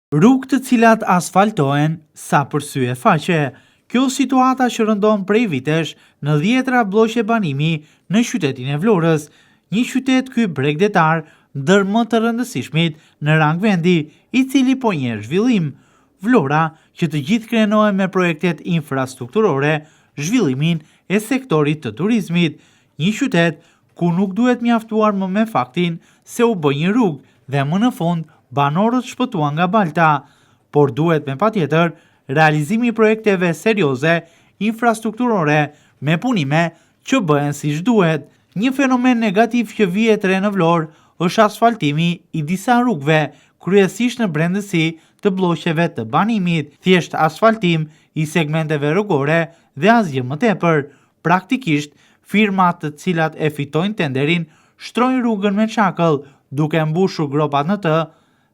Rrugë të cilat asfaltohen sa për sy e faqe. Kjo situata që rëndon prej vitesh në 10 blloqe banimi në qytetin e Vlorës, një qytet ky bregdetar ndër më të rëndësishmit në rang vendi, i cili po njerë zhvillim. Vlora, që të gjithë krenohen me projektet infrastrukturore, zhvillimin e sektorit të turizmit, një qytet ku nuk duhet mjaftuar më me faktin se u bë një rrugë dhe më në fund banorët shpëtuan nga balta, por duhet me patjetër realizimi i projekteve serioze infrastrukturore me punime që bëhen siç duhet. Një fenomen negativ që vihet re në Vlorë është asfaltimi i disa rrugëve, kryesisht në brendësi të blloqeve të banimit, thjesht asfaltim i segmenteve rrugore dhe asgjë më tepër. Praktikisht, firmat të cilat e fitojnë tenderin shtrojnë rrugën me çakëll, duke mbushur gropat në të,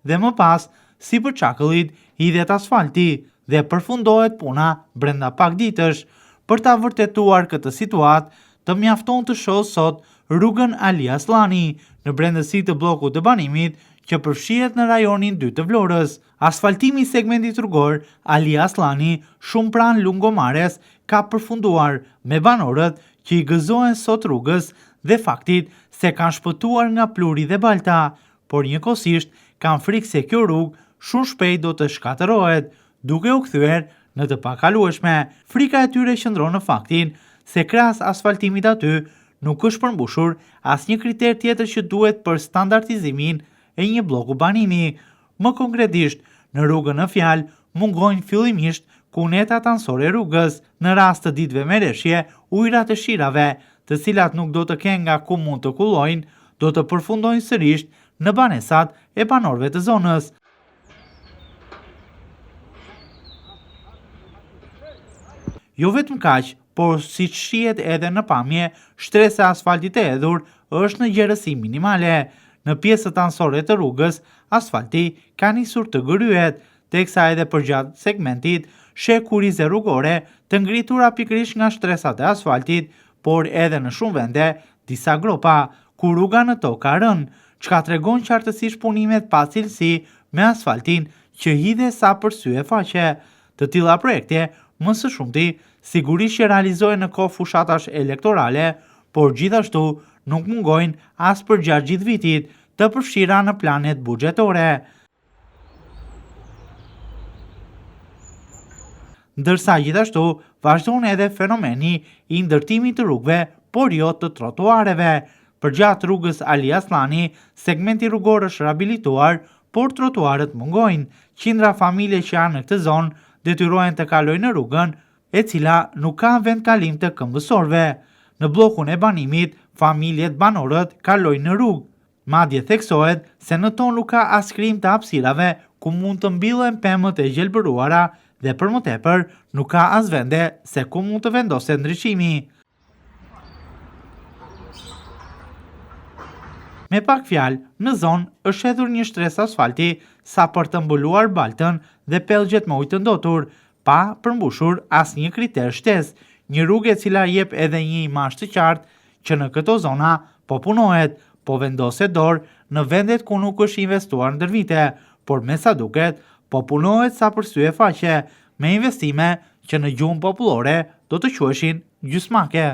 dhe më pas, sipër çakëllit hidhet asfalti dhe përfundohet puna brenda pak ditësh. Për ta vërtetuar këtë situatë, të mjafton të shoh sot rrugën Ali Aslani në brendësi të bllokut të banimit që përfshihet në rajonin 2 të Vlorës. Asfaltimi i segmentit rrugor Ali Aslani shumë pranë Lungomares ka përfunduar, me banorët që i gëzohen sot rrugës dhe faktit se kanë shpëtuar nga pluri dhe balta, por njëkohësisht kanë frikë se kjo rrugë shumë shpejt do të shkatërohet, duke u kthyer në të pakalueshme. Frika e tyre qëndron në faktin se krahas asfaltimit aty nuk është përmbushur asnjë kriter tjetër që duhet për standardizimin e një bloku banimi. Më konkretisht, në rrugën në fjalë mungojnë fillimisht kunetat anësore rrugës, në rast të ditëve me reshje, ujërat e shirave, të cilat nuk do të kenë nga ku mund të kullojnë, do të përfundojnë sërish në banesat e banorëve të zonës. Jo vetëm kaq, por siç shihet edhe në pamje, shtresa e asfaltit e hedhur është në gjerësi minimale. Në pjesët anësore të rrugës, asfalti ka nisur të gërryhet, teksa edhe përgjatë segmentit sheh kurize rrugore të ngritura pikërisht nga shtresat e asfaltit, por edhe në shumë vende disa gropa ku rruga në tokë ka rënë, çka tregon qartësisht punimet pa cilësi me asfaltin që hidhet sa për sy e faqe. Të tilla projekte më së shumti sigurisht që realizohen në kohë fushatash elektorale, por gjithashtu nuk mungojnë as për gjatë gjithë vitit të përfshira në planet buxhetore. Ndërsa gjithashtu vazhdon edhe fenomeni i ndërtimit të rrugëve, por jo të trotuareve. Përgjatë rrugës Ali Aslani, segmenti rrugor është rehabilituar, por trotuarët mungojnë. Qindra familje që janë në këtë zonë detyrohen të kalojnë në rrugën, e cila nuk ka vend kalim të këmbësorëve. Në bllokun e banimit, familjet banorët kalojnë në rrugë. Madje theksohet se në to nuk ka as krijim të hapësirave ku mund të mbillen pemët e gjelbëruara dhe për më tepër nuk ka as vende se ku mund të vendoset ndriçimi. Me pak fjalë, në zonë është hedhur një shtresë asfalti sa për të mbuluar baltën dhe pellgjet me ujë të ndotur, pa përmbushur asnjë kriter shtesë, një rrugë e cila jep edhe një imazh të qartë që në këto zona po punohet, po vendoset dorë në vendet ku nuk është investuar ndër vite, por me sa duket po punohet sa për sy e faqe, me investime që në gjuhën popullore do të quheshin gjysmake.